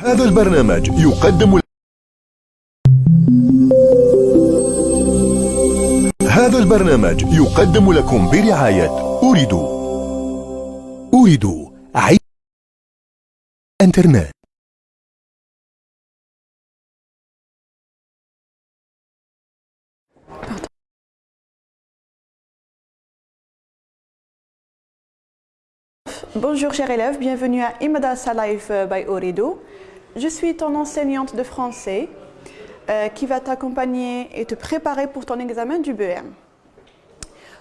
هذا البرنامج يقدم هذا البرنامج يقدم لكم برعاية أريد عيد إنترنت. Bonjour chers élèves, bienvenue à Imadrasa Live by Orido. Je suis ton enseignante de français qui va t'accompagner et te préparer pour ton examen du BEM.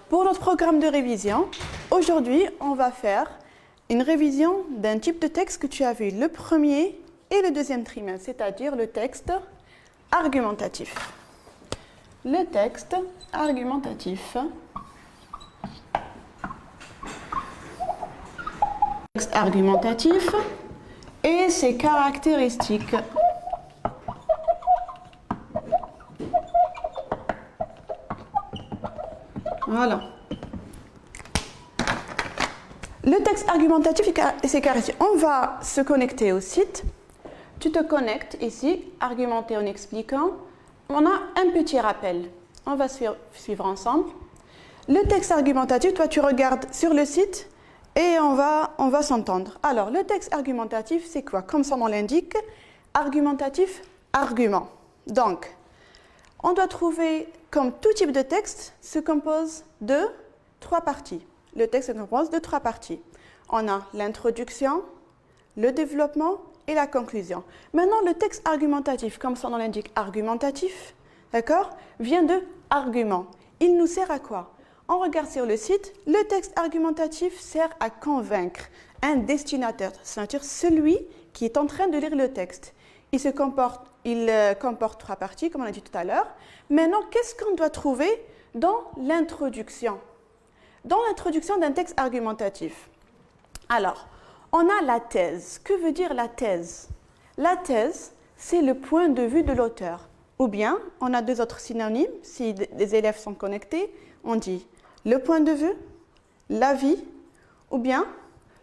Pour notre programme de révision, aujourd'hui on va faire une révision d'un type de texte que tu as vu le premier et le deuxième trimestre, c'est-à-dire le texte argumentatif. Le texte argumentatif. Texte argumentatif et ses caractéristiques. Voilà. Le texte argumentatif et ses caractéristiques. On va se connecter au site. Tu te connectes ici, argumenter en expliquant. On a un petit rappel. On va suivre ensemble. Le texte argumentatif, toi tu regardes sur le site et on va s'entendre. Alors, le texte argumentatif, c'est quoi? Comme son nom l'indique, argumentatif, argument. Donc, on doit trouver, comme tout type de texte, se compose de 3 parties. Le texte se compose de 3 parties. On a l'introduction, le développement et la conclusion. Maintenant, le texte argumentatif, comme son nom l'indique, argumentatif, d'accord, vient de argument. Il nous sert à quoi? On regarde sur le site, le texte argumentatif sert à convaincre un destinataire, c'est-à-dire celui qui est en train de lire le texte. Il comporte 3 parties, comme on a dit tout à l'heure. Maintenant, qu'est-ce qu'on doit trouver dans l'introduction? Dans l'introduction d'un texte argumentatif. Alors, on a la thèse. Que veut dire la thèse? La thèse, c'est le point de vue de l'auteur. Ou bien, on a 2 autres synonymes, si des élèves sont connectés, on dit le point de vue, l'avis, ou bien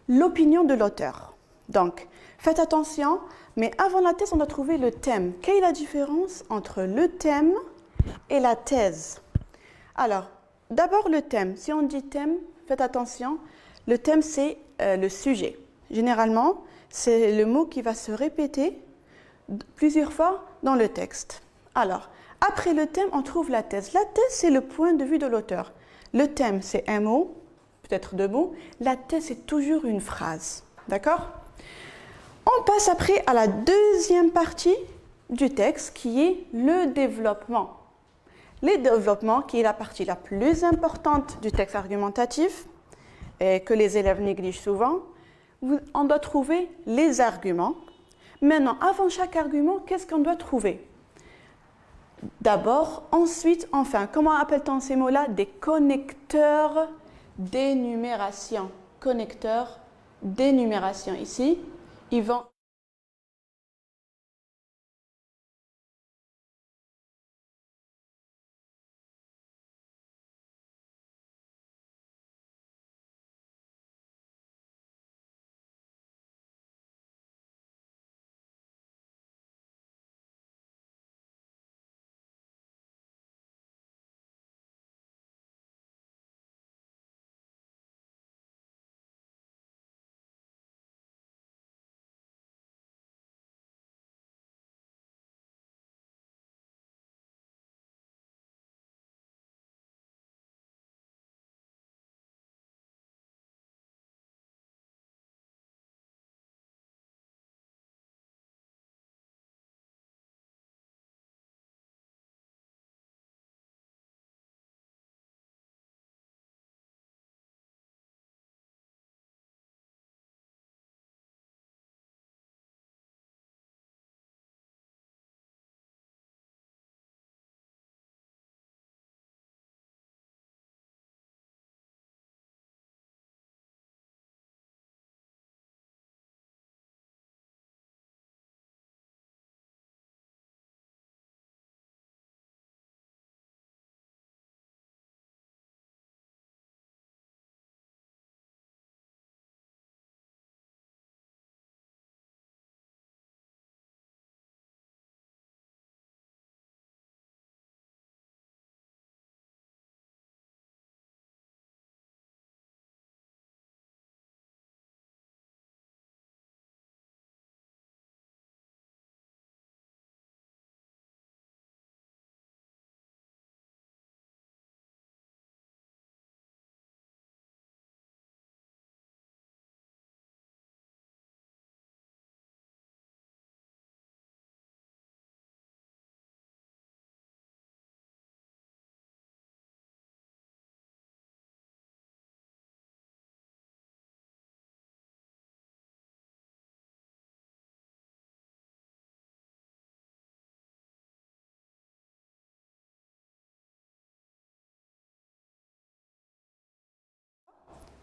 l'opinion de l'auteur. Donc, faites attention, mais avant la thèse, on doit trouver le thème. Quelle est la différence entre le thème et la thèse? Alors, d'abord le thème. Si on dit thème, faites attention, le thème c'est le sujet. Généralement, c'est le mot qui va se répéter plusieurs fois dans le texte. Alors, après le thème, on trouve la thèse. La thèse, c'est le point de vue de l'auteur. Le thème, c'est un mot, peut-être 2 mots. La thèse, c'est toujours une phrase. D'accord? On passe après à la deuxième partie du texte qui est le développement. Le développement, qui est la partie la plus importante du texte argumentatif et que les élèves négligent souvent, on doit trouver les arguments. Maintenant, avant chaque argument, qu'est-ce qu'on doit trouver? D'abord, ensuite, enfin, comment appelle-t-on ces mots-là? Des connecteurs d'énumération. Connecteurs d'énumération. Ici, ils vont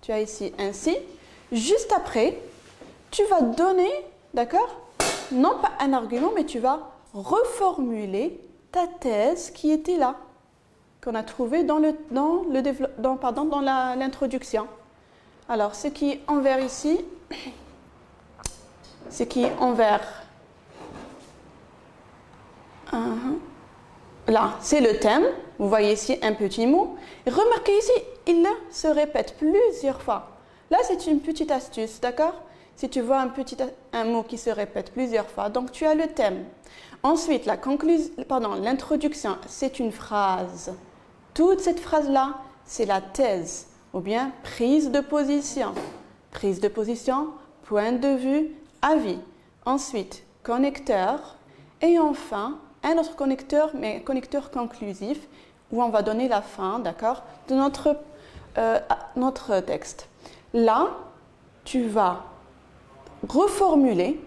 Tu as ici ainsi. Juste après, tu vas donner, d'accord, non pas un argument, mais tu vas reformuler ta thèse qui était là, qu'on a trouvé dans l'introduction. Alors, ce qui est en vert ici, ce qui est en vert, là, c'est le thème. Vous voyez ici un petit mot. Et remarquez ici, il se répète plusieurs fois. Là, c'est une petite astuce, d'accord? Si tu vois un mot qui se répète plusieurs fois, donc tu as le thème. Ensuite, l'introduction, c'est une phrase. Toute cette phrase-là, c'est la thèse, ou bien prise de position. Prise de position, point de vue, avis. Ensuite, connecteur. Et enfin, un autre connecteur, mais connecteur conclusif, où on va donner la fin, d'accord, de notre texte. Là, tu vas reformuler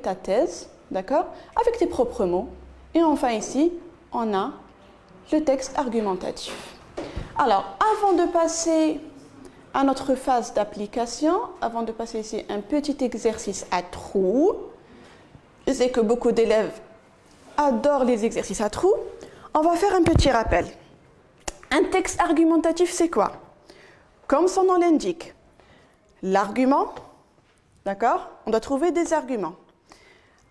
ta thèse, d'accord, avec tes propres mots. Et enfin ici, on a le texte argumentatif. Alors, avant de passer à notre phase d'application, avant de passer ici un petit exercice à trous, je sais que beaucoup d'élèves adorent les exercices à trous, on va faire un petit rappel. Un texte argumentatif, c'est quoi? Comme son nom l'indique, l'argument, d'accord? On doit trouver des arguments.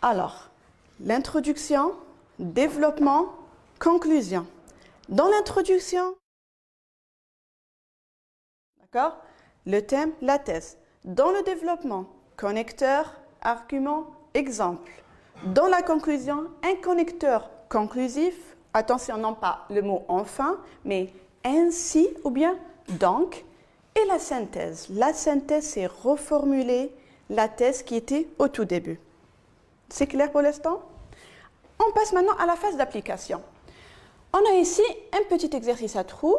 Alors, l'introduction, développement, conclusion. Dans l'introduction, d'accord? Le thème, la thèse. Dans le développement, connecteur, argument, exemple. Dans la conclusion, un connecteur conclusif, attention, non pas le mot enfin, mais ainsi ou bien donc. Et la synthèse. La synthèse, c'est reformuler la thèse qui était au tout début. C'est clair pour l'instant? On passe maintenant à la phase d'application. On a ici un petit exercice à trous.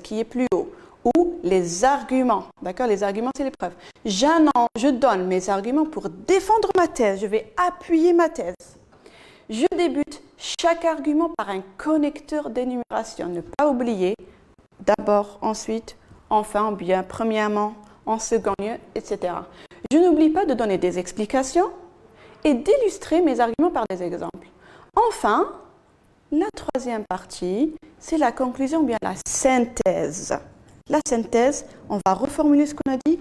Qui est plus haut, ou les arguments, d'accord? Les arguments, c'est les preuves. Je donne mes arguments pour défendre ma thèse, je vais appuyer ma thèse. Je débute chaque argument par un connecteur d'énumération. Ne pas oublier d'abord, ensuite, enfin, bien, premièrement, en second lieu, etc. Je n'oublie pas de donner des explications et d'illustrer mes arguments par des exemples. Enfin, la troisième partie, c'est la conclusion ou bien la synthèse. La synthèse, on va reformuler ce qu'on a dit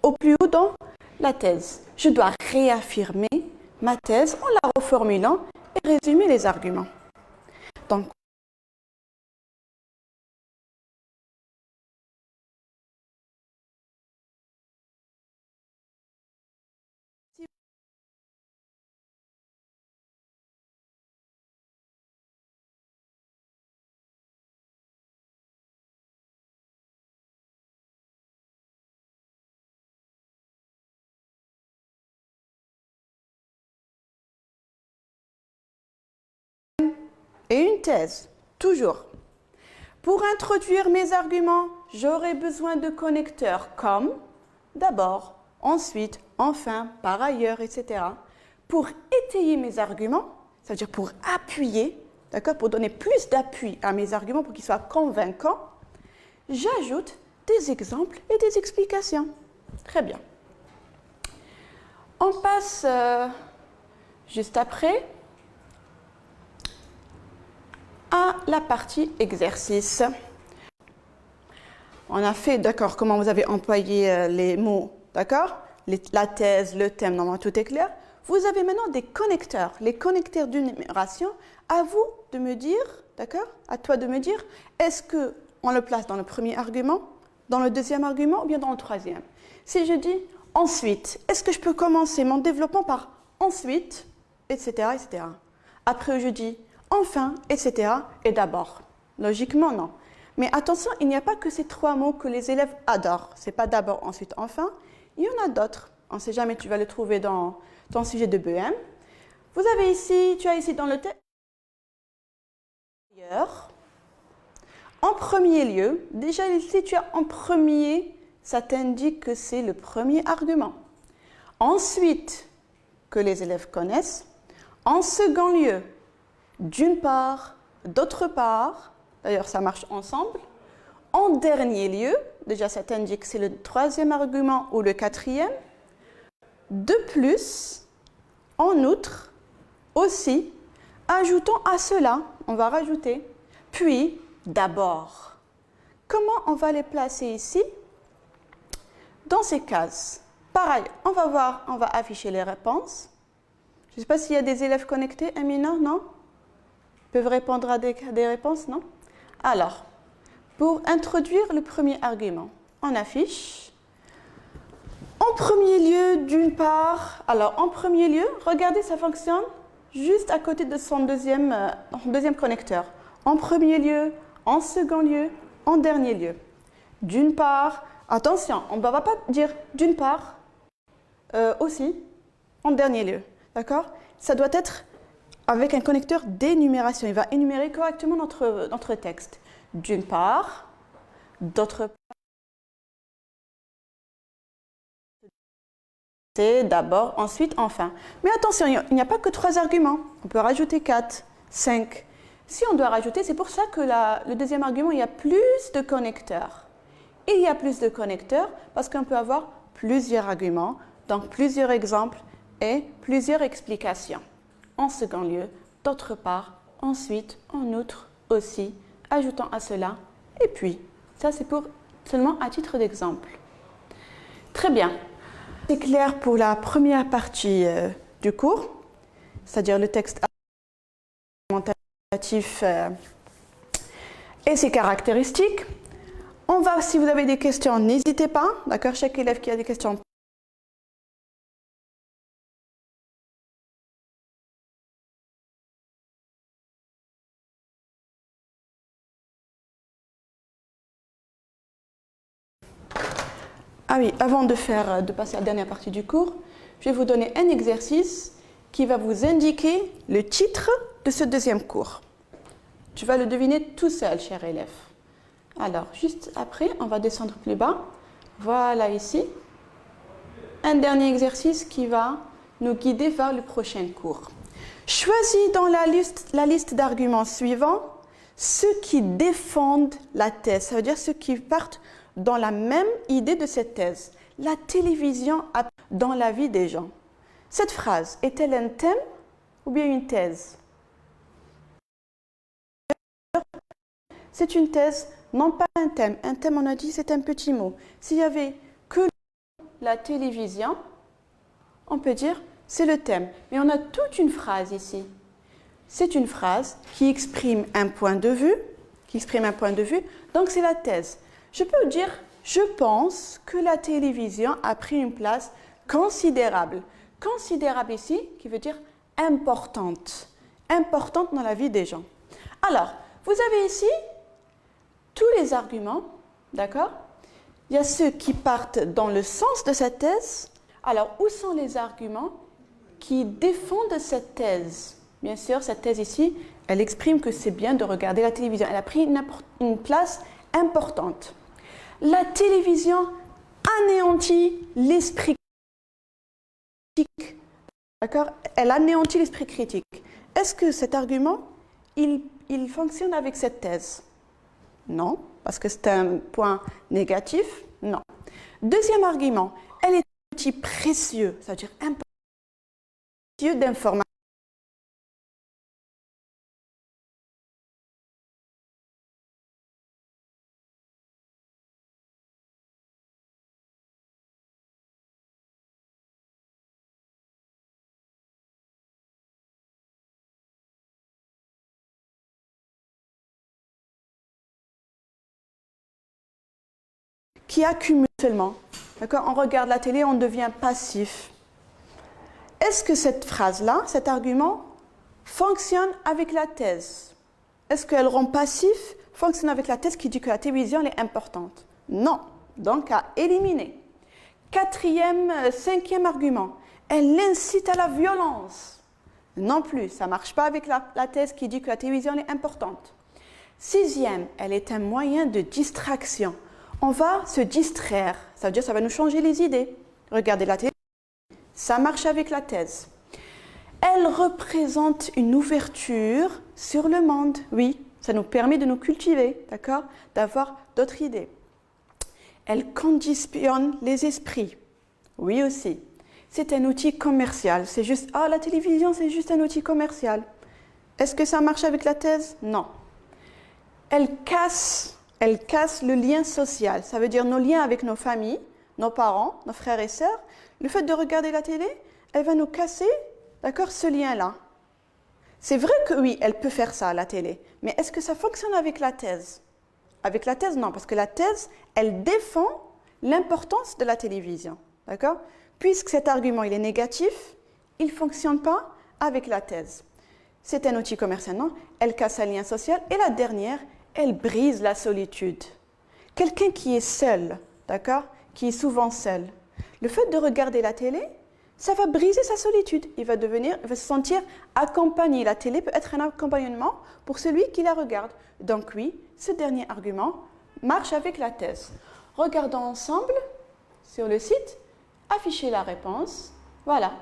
au plus haut dans la thèse. Je dois réaffirmer ma thèse en la reformulant et résumer les arguments. Donc, et une thèse, toujours. Pour introduire mes arguments, j'aurai besoin de connecteurs comme d'abord, ensuite, enfin, par ailleurs, etc. Pour étayer mes arguments, c'est-à-dire pour appuyer, d'accord, pour donner plus d'appui à mes arguments pour qu'ils soient convaincants, j'ajoute des exemples et des explications. Très bien. On passe juste après à la partie exercice. On a fait, d'accord, comment vous avez employé les mots, d'accord? La thèse, le thème, normalement tout est clair. Vous avez maintenant des connecteurs, les connecteurs d'énumération. À vous de me dire, d'accord? À toi de me dire, est-ce qu'on le place dans le premier argument, dans le deuxième argument ou bien dans le troisième? Si je dis ensuite, est-ce que je peux commencer mon développement par ensuite, etc., etc. Après, je dis enfin, etc. et d'abord. Logiquement, non. Mais attention, il n'y a pas que ces trois mots que les élèves adorent. Ce n'est pas d'abord, ensuite, enfin. Il y en a d'autres. On ne sait jamais, tu vas le trouver dans ton sujet de BEM. Vous avez ici, tu as ici dans le texte. En premier lieu, déjà ici, tu as en premier, ça t'indique que c'est le premier argument. Ensuite, que les élèves connaissent. En second lieu, d'une part, d'autre part, d'ailleurs ça marche ensemble. En dernier lieu, déjà ça t'indique que c'est le troisième argument ou le quatrième. De plus, en outre, aussi, ajoutons à cela, on va rajouter, puis d'abord. Comment on va les placer ici? Dans ces cases. Pareil, on va voir, on va afficher les réponses. Je ne sais pas s'il y a des élèves connectés, Amina, non? Peuvent répondre à des réponses, non? Alors, pour introduire le premier argument, on affiche. En premier lieu, d'une part, alors en premier lieu, regardez, ça fonctionne juste à côté de son deuxième connecteur. En premier lieu, en second lieu, en dernier lieu. D'une part, attention, on ne va pas dire d'une part aussi, en dernier lieu. D'accord? Ça doit être avec un connecteur d'énumération. Il va énumérer correctement notre texte. D'une part, d'autre part. C'est d'abord, ensuite, enfin. Mais attention, il n'y a pas que 3 arguments. On peut rajouter 4, 5. Si on doit rajouter, c'est pour ça que le deuxième argument, il y a plus de connecteurs. Il y a plus de connecteurs parce qu'on peut avoir plusieurs arguments, donc plusieurs exemples et plusieurs explications. En second lieu, d'autre part, ensuite, en outre, aussi, ajoutant à cela, et puis. Ça, c'est seulement à titre d'exemple. Très bien. C'est clair pour la première partie du cours, c'est-à-dire le texte argumentatif et ses caractéristiques. On va, si vous avez des questions, n'hésitez pas, d'accord? Chaque élève qui a des questions. Ah oui, avant de passer à la dernière partie du cours, je vais vous donner un exercice qui va vous indiquer le titre de ce deuxième cours. Tu vas le deviner tout seul, cher élève. Alors, juste après, on va descendre plus bas. Voilà ici. Un dernier exercice qui va nous guider vers le prochain cours. Choisis dans la liste d'arguments suivants ceux qui défendent la thèse, ça veut dire ceux qui partent dans la même idée de cette thèse. La télévision dans la vie des gens. Cette phrase, est-elle un thème ou bien une thèse? C'est une thèse, non pas un thème. Un thème, on a dit, c'est un petit mot. S'il y avait que la télévision, on peut dire c'est le thème. Mais on a toute une phrase ici. C'est une phrase qui exprime un point de vue, donc c'est la thèse. Je peux dire, je pense que la télévision a pris une place considérable. Considérable ici, qui veut dire importante. Importante dans la vie des gens. Alors, vous avez ici tous les arguments, d'accord? Il y a ceux qui partent dans le sens de cette thèse. Alors, où sont les arguments qui défendent cette thèse? Bien sûr, cette thèse ici, elle exprime que c'est bien de regarder la télévision. Elle a pris une place importante. La télévision anéantit l'esprit critique. D'accord? Elle anéantit l'esprit critique. Est-ce que cet argument, il fonctionne avec cette thèse? Non, parce que c'est un point négatif. Non. Deuxième argument, elle est un outil précieux, c'est-à-dire important, précieux d'information. Qui accumule seulement. D'accord? On regarde la télé, on devient passif. Est-ce que cette phrase-là, cet argument, fonctionne avec la thèse? Est-ce qu'elle rend passif, fonctionne avec la thèse qui dit que la télévision est importante? Non. Donc à éliminer. Cinquième argument, elle incite à la violence. Non plus, ça ne marche pas avec la thèse qui dit que la télévision est importante. Sixième, elle est un moyen de distraction. On va se distraire, ça veut dire que ça va nous changer les idées. Regardez la télé, ça marche avec la thèse. Elle représente une ouverture sur le monde, oui, ça nous permet de nous cultiver, d'accord, d'avoir d'autres idées. Elle conditionne les esprits, oui aussi. C'est un outil commercial, c'est juste, la télévision c'est juste un outil commercial. Est-ce que ça marche avec la thèse? Non. Elle casse le lien social, ça veut dire nos liens avec nos familles, nos parents, nos frères et sœurs. Le fait de regarder la télé, elle va nous casser, d'accord, ce lien-là. C'est vrai que oui, elle peut faire ça, la télé, mais est-ce que ça fonctionne avec la thèse? Avec la thèse, non, parce que la thèse, elle défend l'importance de la télévision, d'accord? Puisque cet argument, il est négatif, il ne fonctionne pas avec la thèse. C'est un outil commercial, non? Elle casse un lien social. Et la dernière, elle brise la solitude. Quelqu'un qui est seul, d'accord? Qui est souvent seul. Le fait de regarder la télé, ça va briser sa solitude. Il va se sentir accompagné. La télé peut être un accompagnement pour celui qui la regarde. Donc oui, ce dernier argument marche avec la thèse. Regardons ensemble sur le site, afficher la réponse. Voilà.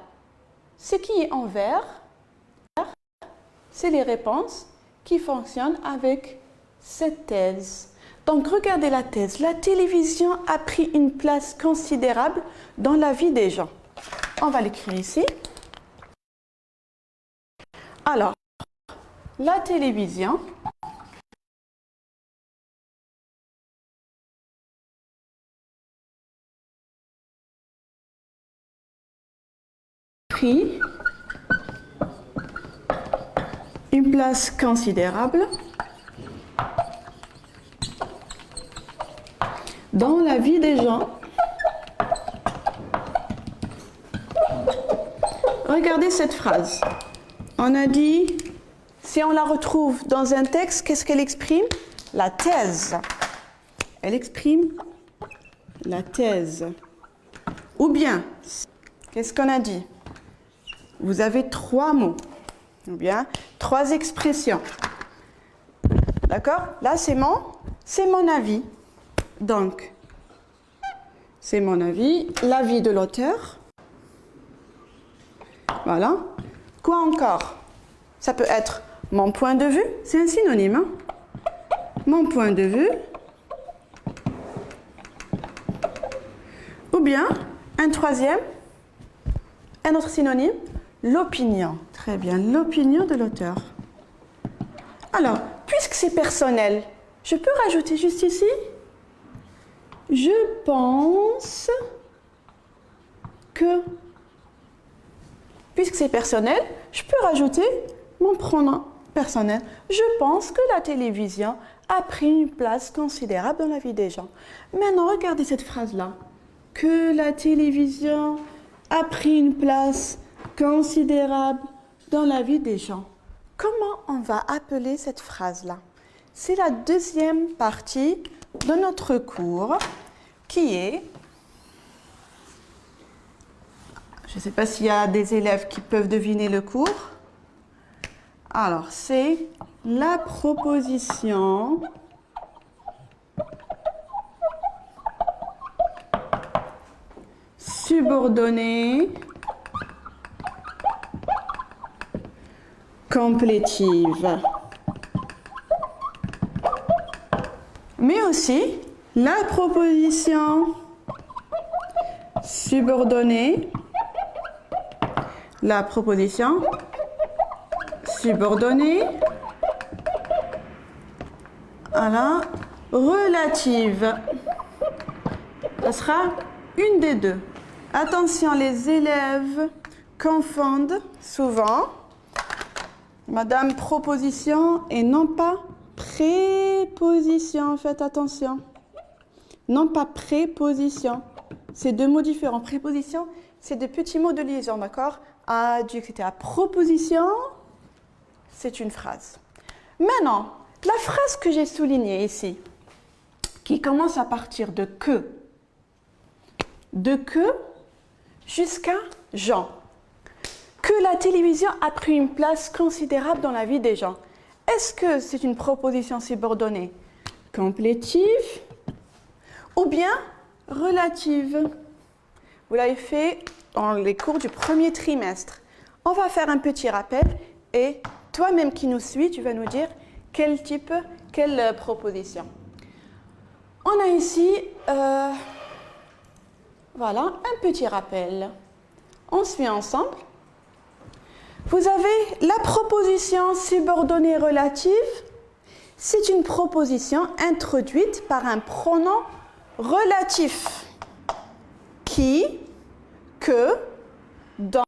Ce qui est en vert, c'est les réponses qui fonctionnent avec cette thèse. Donc, regardez la thèse. La télévision a pris une place considérable dans la vie des gens. On va l'écrire ici. Alors, la télévision a pris une place considérable dans la vie des gens. Regardez cette phrase. On a dit, si on la retrouve dans un texte, qu'est-ce qu'elle exprime? La thèse. Elle exprime la thèse. Ou bien, qu'est-ce qu'on a dit? Vous avez 3 mots, ou bien 3 expressions. D'accord? Là, c'est mon avis. Donc, c'est mon avis, l'avis de l'auteur. Voilà. Quoi encore? Ça peut être mon point de vue, c'est un synonyme. Hein? Mon point de vue. Ou bien, un troisième, un autre synonyme, l'opinion. Très bien, l'opinion de l'auteur. Alors, puisque c'est personnel, je peux rajouter juste ici, je pense que, puisque c'est personnel, je peux rajouter mon pronom personnel. Je pense que la télévision a pris une place considérable dans la vie des gens. Maintenant, regardez cette phrase-là. Que la télévision a pris une place considérable dans la vie des gens. Comment on va appeler cette phrase-là? C'est la deuxième partie de notre cours qui est... Je ne sais pas s'il y a des élèves qui peuvent deviner le cours. Alors, c'est la proposition subordonnée complétive. Mais aussi la proposition subordonnée, à la relative. Ça sera une des deux. Attention, les élèves confondent souvent Madame proposition et non pas préposition. Faites attention. Non pas préposition. C'est deux mots différents. Préposition, c'est des petits mots de liaison, d'accord? Adjectif, etc. Proposition, c'est une phrase. Maintenant, la phrase que j'ai soulignée ici, qui commence à partir de que jusqu'à Jean. Que la télévision a pris une place considérable dans la vie des gens. Est-ce que c'est une proposition subordonnée complétive ou bien relative? Vous l'avez fait dans les cours du premier trimestre. On va faire un petit rappel et toi-même qui nous suis, tu vas nous dire quelle proposition. On a ici, voilà, un petit rappel. On suit ensemble. Vous avez la proposition subordonnée relative. C'est une proposition introduite par un pronom relatif. Qui, que, dans,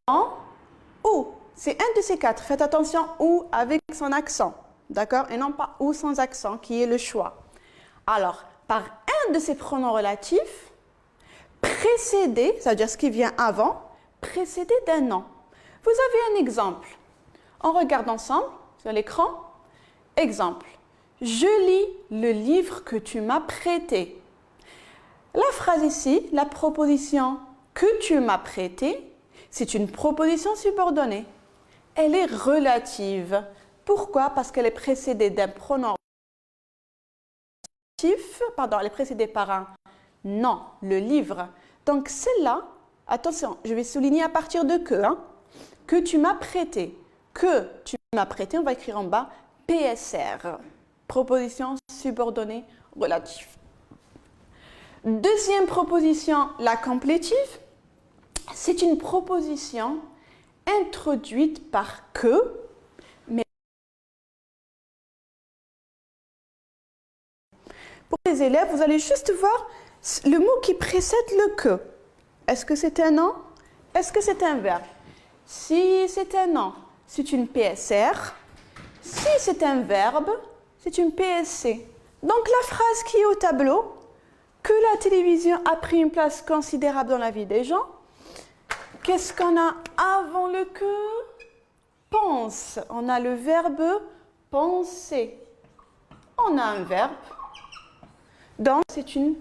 où. C'est un de ces quatre. Faites attention, où avec son accent. D'accord? Et non pas où sans accent, qui est le choix. Alors, par un de ces pronoms relatifs, précédé, c'est-à-dire ce qui vient avant, précédé d'un nom. Vous avez un exemple. On regarde ensemble sur l'écran. Exemple. Je lis le livre que tu m'as prêté. La phrase ici, la proposition que tu m'as prêté, c'est une proposition subordonnée. Elle est relative. Pourquoi? Parce qu'elle est précédée d'un pronom relatif, pardon, elle est précédée par un nom, le livre. Donc celle-là, attention, je vais souligner à partir de que, hein, que tu m'as prêté. Que tu m'as prêté, on va écrire en bas PSR, proposition subordonnée relative. Deuxième proposition, la complétive, c'est une proposition introduite par que, mais pour les élèves, vous allez juste voir le mot qui précède le que. Est-ce que c'est un nom? Est-ce que c'est un verbe? Si c'est un nom, c'est une PSR. Si c'est un verbe, c'est une PSC. Donc la phrase qui est au tableau, que la télévision a pris une place considérable dans la vie des gens. Qu'est-ce qu'on a avant le que? Pense. On a le verbe penser. On a un verbe. Donc c'est une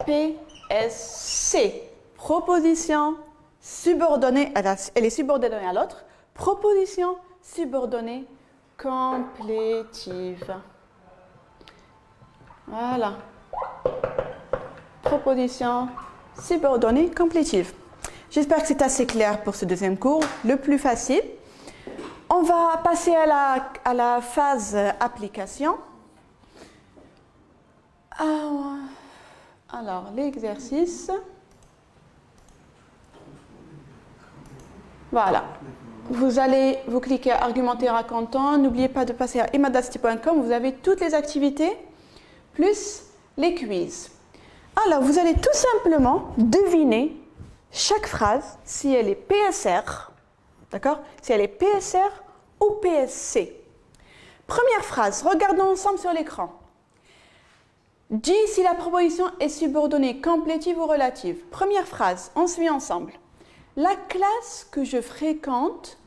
PSC. Proposition subordonnée, elle est subordonnée à l'autre. Proposition subordonnée complétive. Voilà. Proposition subordonnée complétive. J'espère que c'est assez clair pour ce deuxième cours. Le plus facile. On va passer à la phase application. Alors, l'exercice. Voilà. Vous cliquez argumenter racontant. N'oubliez pas de passer à imadasti.com. Vous avez toutes les activités plus les quiz. Alors, vous allez tout simplement deviner chaque phrase si elle est PSR, d'accord? Si elle est PSR ou PSC. Première phrase, regardons ensemble sur l'écran. Dis si la proposition est subordonnée, complétive ou relative. Première phrase, on suit ensemble. La classe que je fréquente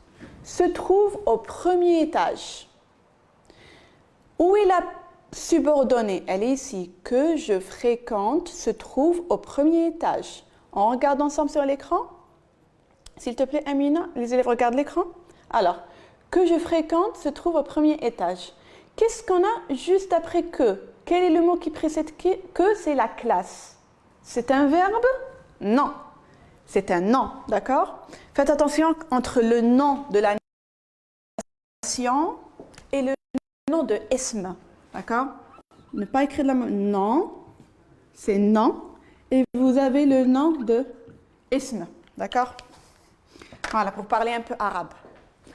se trouve au premier étage. Où est la subordonnée? Elle est ici. Que je fréquente se trouve au premier étage. On regarde ensemble sur l'écran. S'il te plaît, Amina, les élèves regardent l'écran. Alors, que je fréquente se trouve au premier étage. Qu'est-ce qu'on a juste après que? Quel est le mot qui précède que? C'est la classe. C'est un verbe? Non. C'est un nom, d'accord? Faites attention entre le nom de la nation et le nom de ism, d'accord? Ne pas écrire le mot nom, c'est nom, et vous avez le nom de ism, d'accord? Voilà, pour parler un peu arabe.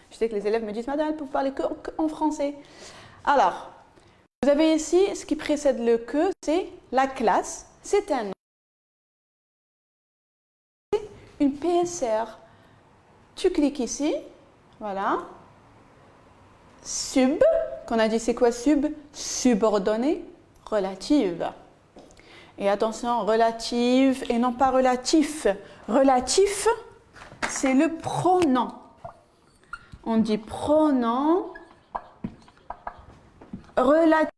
Je sais que les élèves me disent, madame, pour parler qu'en français. Alors, vous avez ici, ce qui précède le que, c'est la classe, c'est un nom. Une PSR. Tu cliques ici, voilà. Sub, qu'on a dit c'est quoi sub? Subordonnée, relative. Et attention, relative et non pas relatif. Relatif, c'est le pronom. On dit pronom relatif.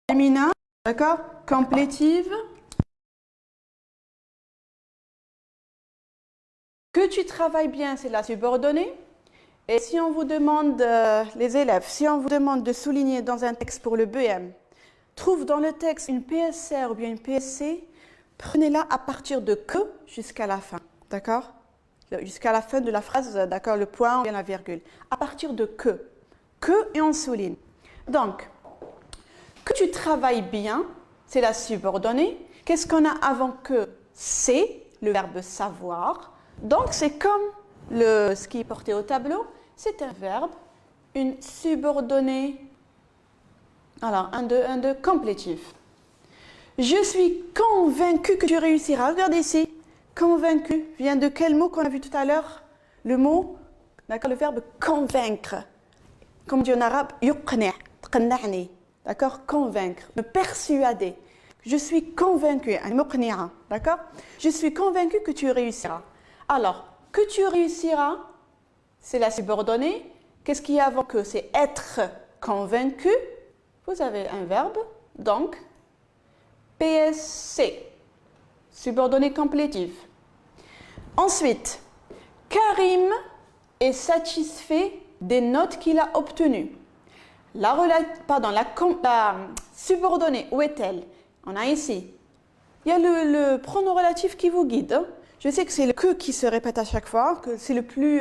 Féminin, d'accord? Complétive. Que tu travailles bien, c'est la subordonnée. Et si on vous demande, les élèves, si on vous demande de souligner dans un texte pour le BM, trouve dans le texte une PSR ou bien une PSC, prenez-la à partir de que jusqu'à la fin, d'accord? Jusqu'à la fin de la phrase, d'accord, le point ou bien la virgule. À partir de que et on souligne. Donc, que tu travailles bien, c'est la subordonnée. Qu'est-ce qu'on a avant que? C'est le verbe savoir. Donc, c'est comme ce qui est porté au tableau. C'est un verbe, une subordonnée. Alors, un, deux, complétif. Je suis convaincu que tu réussiras. Regardez ici. Convaincu vient de quel mot qu'on a vu tout à l'heure? Le mot, d'accord, le verbe convaincre. Comme on dit en arabe, yuqni', tqanna'ni. D'accord? Convaincre, me persuader. Je suis convaincu, d'accord? Je suis convaincu que tu réussiras. Alors, que tu réussiras, c'est la subordonnée. Qu'est-ce qu'il y a avant que? C'est être convaincu. Vous avez un verbe, donc PSC, subordonnée complétive. Ensuite, Karim est satisfait des notes qu'il a obtenues. La subordonnée, où est-elle? On a ici. Il y a le pronom relatif qui vous guide. Hein. Je sais que c'est le que qui se répète à chaque fois, que c'est le plus,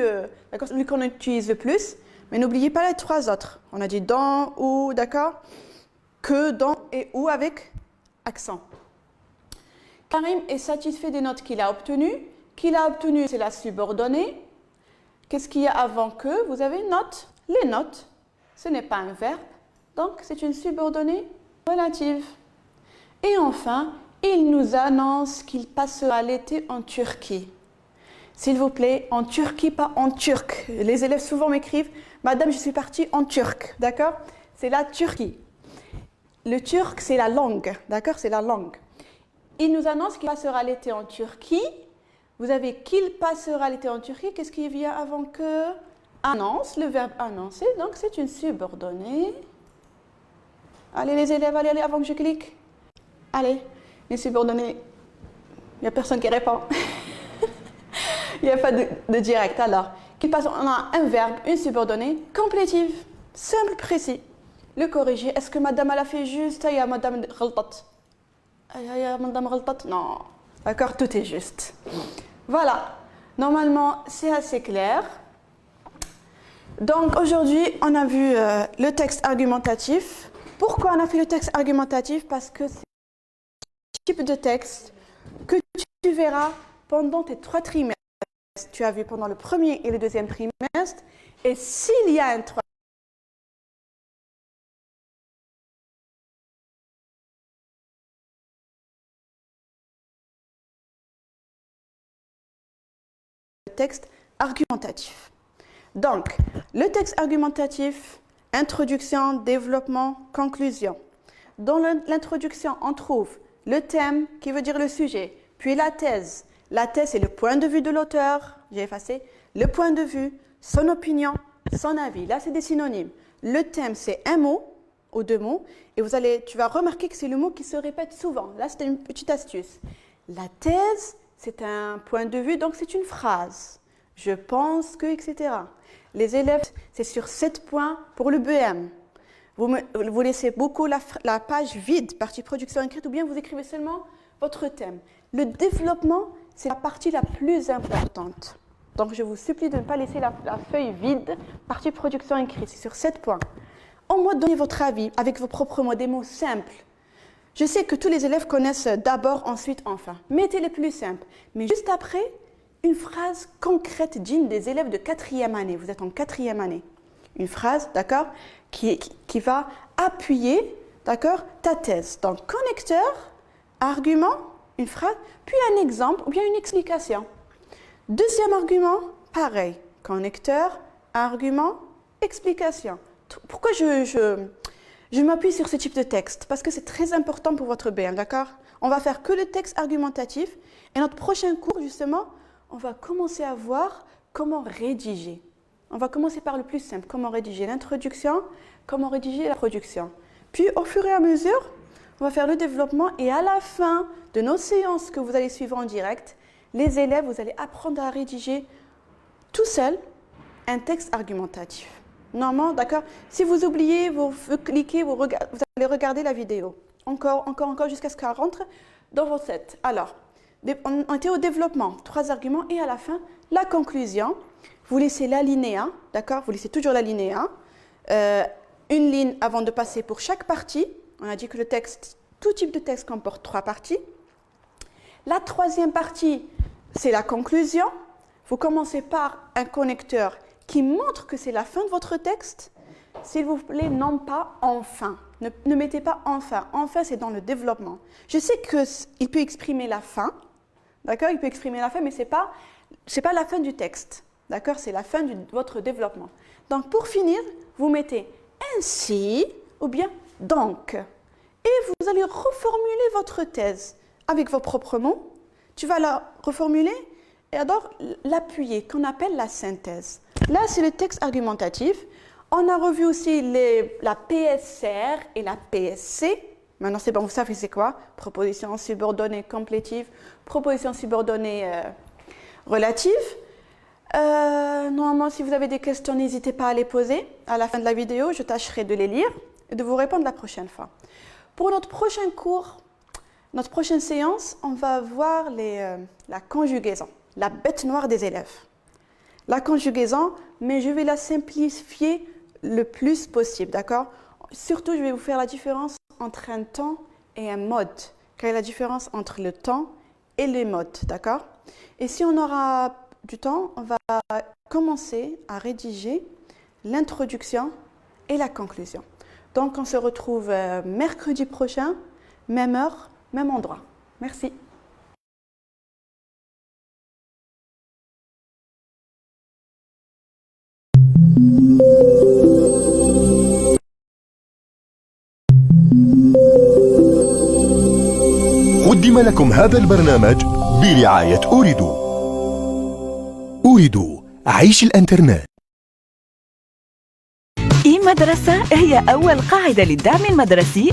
celui qu'on utilise le plus. Mais n'oubliez pas les trois autres. On a dit dans, ou, d'accord? Que, dans et ou avec accent. Karim est satisfait des notes qu'il a obtenues. Qu'il a obtenues, c'est la subordonnée. Qu'est-ce qu'il y a avant que? Vous avez notes. Les notes. Ce n'est pas un verbe, donc c'est une subordonnée relative. Et enfin, il nous annonce qu'il passera l'été en Turquie. S'il vous plaît, en Turquie, pas en turc. Les élèves souvent m'écrivent « Madame, je suis partie en turc », d'accord? C'est la Turquie. Le turc, c'est la langue, d'accord? C'est la langue. Il nous annonce qu'il passera l'été en Turquie. Vous avez « qu'il passera l'été en Turquie ». Qu'est-ce qui vient avant que? Annonce, le verbe annoncer, donc c'est une subordonnée. Allez les élèves, allez avant que je clique. Allez, une subordonnée. Il n'y a personne qui répond. Il n'y a pas de direct. Alors, on a un verbe, une subordonnée complétive, simple, précis. Le corriger. Est-ce que madame elle a fait juste? Il y a madame ghaltat. Il y a madame ghaltat? Non. D'accord, tout est juste. Voilà, normalement c'est assez clair. Donc aujourd'hui, on a vu le texte argumentatif. Pourquoi on a fait le texte argumentatif? Parce que c'est le type de texte que tu verras pendant tes 3 trimestres. Tu as vu pendant le premier et le deuxième trimestre. Et s'il y a un troisième texte argumentatif. Donc, le texte argumentatif, introduction, développement, conclusion. Dans l'introduction, on trouve le thème qui veut dire le sujet, puis la thèse. La thèse, c'est le point de vue de l'auteur, j'ai effacé, le point de vue, son opinion, son avis. Là, c'est des synonymes. Le thème, c'est un mot ou 2 mots, et tu vas remarquer que c'est le mot qui se répète souvent. Là, c'est une petite astuce. La thèse, c'est un point de vue, donc c'est une phrase. Je pense que, etc. Les élèves, c'est sur 7 points pour le BM. Vous laissez beaucoup la page vide, partie production écrite, ou bien vous écrivez seulement votre thème. Le développement, c'est la partie la plus importante. Donc, je vous supplie de ne pas laisser la feuille vide, partie production écrite. C'est sur 7 points. En moi, donnez votre avis avec vos propres mots, des mots simples. Je sais que tous les élèves connaissent d'abord, ensuite, enfin. Mettez les plus simples. Mais juste après, une phrase concrète digne des élèves de 4e année. Vous êtes en 4e année. Une phrase, d'accord, qui va appuyer, d'accord, ta thèse. Donc, connecteur, argument, une phrase, puis un exemple ou bien une explication. Deuxième argument, pareil. Connecteur, argument, explication. Pourquoi je m'appuie sur ce type de texte? Parce que c'est très important pour votre BM, d'accord? On va faire que le texte argumentatif. Et notre prochain cours, justement, on va commencer à voir comment rédiger. On va commencer par le plus simple, comment rédiger l'introduction, comment rédiger la production. Puis, au fur et à mesure, on va faire le développement et à la fin de nos séances que vous allez suivre en direct, les élèves, vous allez apprendre à rédiger tout seul un texte argumentatif. Normalement, d'accord? Si vous oubliez, vous cliquez, vous allez regarder la vidéo. Encore, jusqu'à ce qu'elle rentre dans votre set. Alors, on était au développement, 3 arguments, et à la fin, la conclusion. Vous laissez l'alinéa, d'accord? Vous laissez toujours l'alinéa. Une ligne avant de passer pour chaque partie. On a dit que le texte, tout type de texte comporte 3 parties. La 3e partie, c'est la conclusion. Vous commencez par un connecteur qui montre que c'est la fin de votre texte. S'il vous plaît, non pas enfin. Ne mettez pas enfin. Enfin, c'est dans le développement. Je sais qu'il peut exprimer la fin, d'accord? Il peut exprimer la fin, mais ce n'est pas la fin du texte, d'accord? C'est la fin de votre développement. Donc, pour finir, vous mettez ainsi ou bien donc. Et vous allez reformuler votre thèse avec vos propres mots. Tu vas la reformuler et alors l'appuyer, qu'on appelle la synthèse. Là, c'est le texte argumentatif. On a revu aussi la PSR et la PSC. Maintenant, c'est bon, vous savez c'est quoi? Proposition subordonnée complétive, proposition subordonnée relative. Normalement, si vous avez des questions, n'hésitez pas à les poser. À la fin de la vidéo, je tâcherai de les lire et de vous répondre la prochaine fois. Pour notre prochain cours, notre prochaine séance, on va voir la conjugaison, la bête noire des élèves. La conjugaison, mais je vais la simplifier le plus possible, d'accord? Surtout, je vais vous faire la différence entre un temps et un mode. Quelle est la différence entre le temps et les modes, d'accord? Et si on aura du temps, on va commencer à rédiger l'introduction et la conclusion. Donc, on se retrouve mercredi prochain, même heure, même endroit. Merci. قدم لكم هذا البرنامج برعاية أوريدو. أوريدو، عيش الإنترنت. إي مدرسة هي أول قاعدة للدعم المدرسي